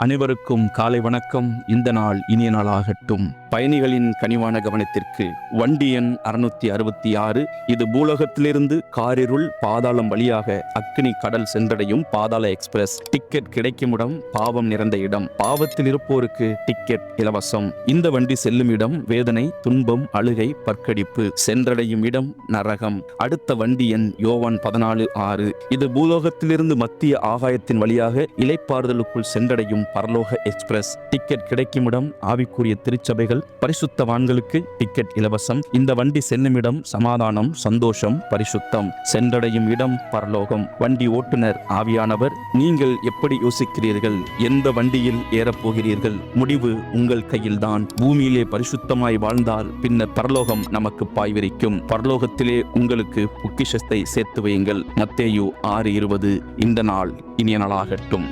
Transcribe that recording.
அனைவருக்கும் காலை வணக்கம். இந்த நாள் இனிய நாளாகட்டும். பயணிகளின் கனிவான கவனத்திற்கு வண்டி எண் 666. இது பூலோகத்திலிருந்து காரிருள் பாதாளம் வழியாக அக்னி கடல் சென்றடையும் பாதாள எக்ஸ்பிரஸ். டிக்கெட் கிடைக்கும் இடம் பாவம் நிறைந்த இடம். பாவத்தில் இருப்போருக்கு டிக்கெட் இலவசம். இந்த வண்டி செல்லும் இடம் வேதனை, துன்பம், அழுகை, பற்கடிப்பு. சென்றடையும் இடம் நரகம். அடுத்த வண்டி எண் யோவான் 14:6. இது பூலோகத்திலிருந்து மத்திய ஆகாயத்தின் வழியாக இளைப்பாறுதலுக்குள் சென்றடையும் பரலோக எக்ஸ்பிரஸ். டிக்கெட் கிடைக்கும் இடம் ஆவிக்குரிய திருச்சபைகள். பரிசுத்தவான்களுக்கு டிக்கெட் இலவசம். இந்த வண்டி செல்லும் இடம் சமாதானம், சந்தோஷம், பரிசுத்தம். சென்றடையும் இடம் பரலோகம். வண்டி ஓட்டுநர் ஆவியானவர். நீங்கள் எப்படி யோசிக்கிறீர்கள்? எந்த வண்டியில் ஏறப்போகிறீர்கள்? முடிவு உங்கள் கையில்தான். பூமியிலே பரிசுத்தமாய் வாழ்ந்தால் பின்னர் பரலோகம் நமக்கு பாய்விரிக்கும். பரலோகத்திலே உங்களுக்கு பொக்கிஷத்தை சேர்த்து வையுங்கள். மத்தேயு 6:20. இந்த நாள் இனிய நாளாகட்டும்.